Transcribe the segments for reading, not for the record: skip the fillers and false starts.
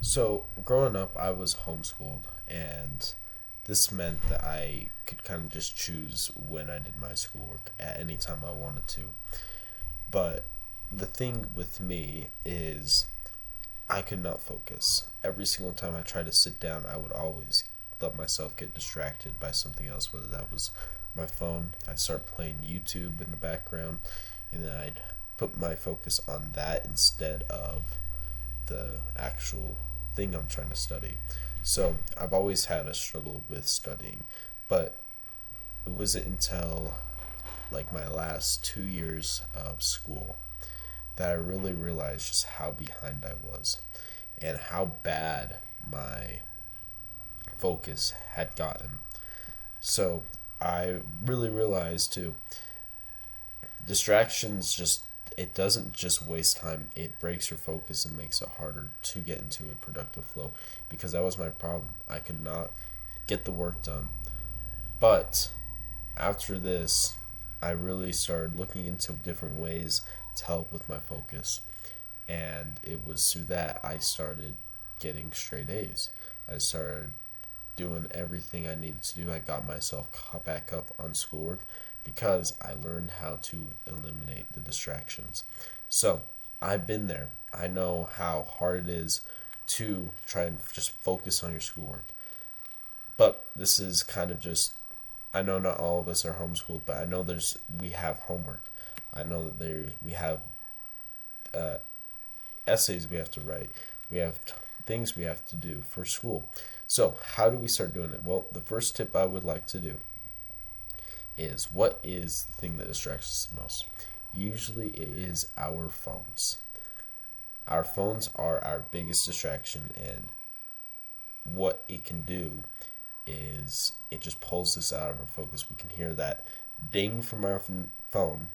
So, growing up, I was homeschooled, and this meant that I could kind of just choose when I did my schoolwork at any time I wanted to. But the thing with me is I could not focus. Every single time I tried to sit down, I would always let myself get distracted by something else, whether that was my phone. I'd start playing YouTube in the background, and then I'd put my focus on that instead of the actual thing I'm trying to study. So I've always had a struggle with studying, but it wasn't until like my last 2 years of school that I really realized just how behind I was and how bad my focus had gotten. So I really realized too, distractions just it doesn't just waste time, it breaks your focus and makes it harder to get into a productive flow, because that was my problem. I could not get the work done. But after this, I really started looking into different ways to help with my focus, and it was through that I started getting straight A's. I started doing everything I needed to do. I got myself caught back up on schoolwork because I learned how to eliminate the distractions. So I've been there. I know how hard it is to try and just focus on your schoolwork. But this is kind of just, I know not all of us are homeschooled, but I know we have homework. I know that we have uh, essays we have to write. We have things we have to do for school. So, how do we start doing it? Well, the first tip I would like to do is, what is the thing that distracts us the most? Usually it is our phones. Our phones are our biggest distraction, and what it can do is it just pulls us out of our focus. We can hear that ding from our phone,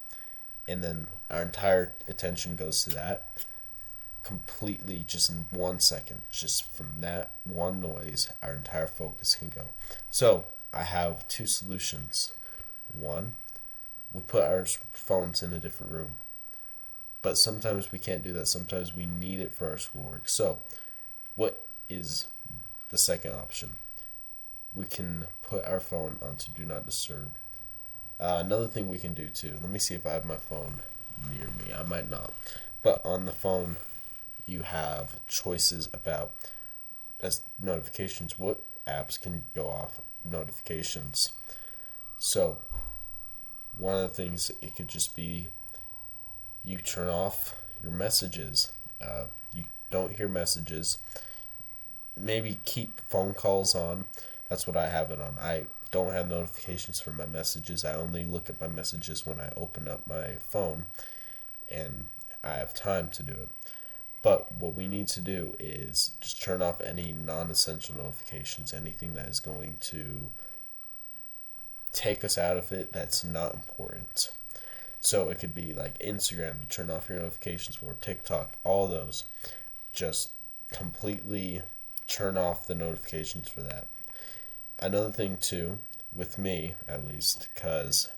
and then our entire attention goes to that completely, just in 1 second. Just from that one noise, our entire focus can go. So I have two solutions. One, we put our phones in a different room, but sometimes we can't do that. Sometimes we need it for our schoolwork. So what is the second option? We can put our phone onto do not disturb. Another thing we can do too, let me see if I have my phone near me. I might not. But on the phone, you have choices about, as notifications, what apps can go off notifications. So one of the things, it could just be you turn off your messages. You don't hear messages. Maybe keep phone calls on. That's what I have it on. I don't have notifications for my messages. I only look at my messages when I open up my phone and I have time to do it. But what we need to do is just turn off any non-essential notifications, anything that is going to take us out of it that's not important. So it could be like Instagram, you turn off your notifications for, TikTok, all those. Just completely turn off the notifications for that. Another thing too, with me at least, because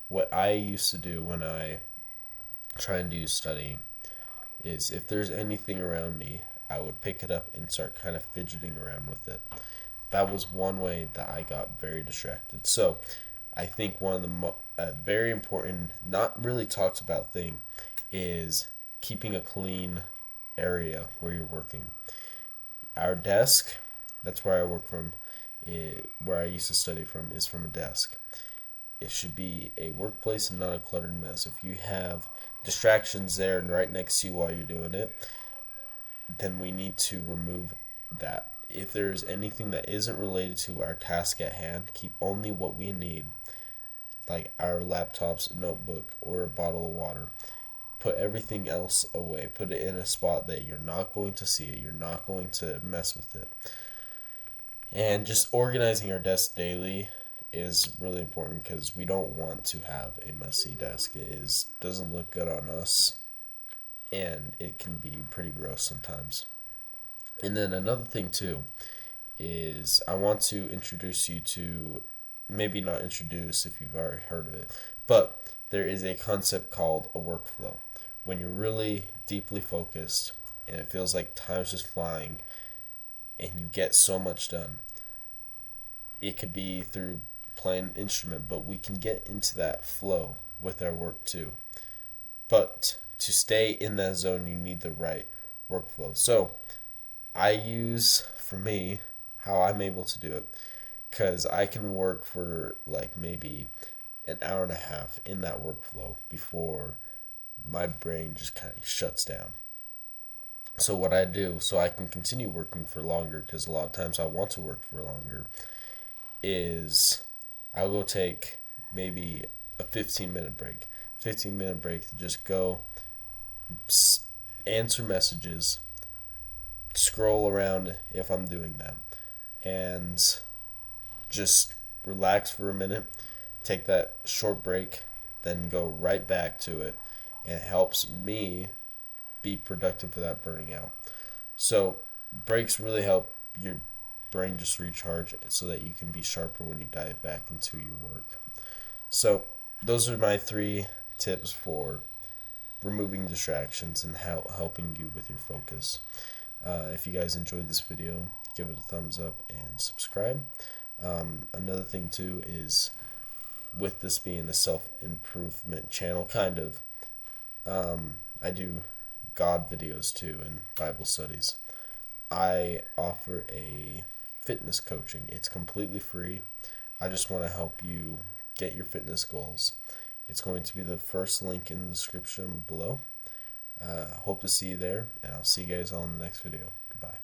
what I used to do when I try and do studying is, if there's anything around me, I would pick it up and start kind of fidgeting around with it. That was one way that I got very distracted. So I think one of the very important, not really talked about thing is keeping a clean area where you're working. Our desk, that's where I work from, where I used to study from, is from a desk. It should be a workplace and not a cluttered mess. If you have distractions there and right next to you while you're doing it, then we need to remove that. If there's anything that isn't related to our task at hand, keep only what we need, like our laptops, a notebook, or a bottle of water. Put everything else away. Put it in a spot that you're not going to see it. You're not going to mess with it. And just organizing our desk daily is really important, because we don't want to have a messy desk. Doesn't look good on us, and it can be pretty gross sometimes. And then another thing too is, I want to introduce you to, maybe not introduce if you've already heard of it, but there is a concept called a workflow. When you're really deeply focused and it feels like time's just flying, and you get so much done. It could be through playing an instrument, but we can get into that flow with our work too. But to stay in that zone, you need the right workflow. So I use, for me, how I'm able to do it, because I can work for like maybe an hour and a half in that workflow before my brain just kind of shuts down. So what I do, so I can continue working for longer, because a lot of times I want to work for longer, is I'll go take maybe a 15-minute break. 15-minute break to just go answer messages, scroll around if I'm doing that, and just relax for a minute, take that short break, then go right back to it. And it helps me be productive without burning out. So breaks really help your brain just recharge so that you can be sharper when you dive back into your work. So those are my 3 tips for removing distractions and how helping you with your focus. If you guys enjoyed this video, give it a thumbs up and subscribe. Another thing too is, with this being a self-improvement channel, kind of, I do God videos too and Bible studies. I offer a fitness coaching. It's completely free. I just want to help you get your fitness goals. It's going to be the first link in the description below. Hope to see you there, and I'll see you guys on the next video.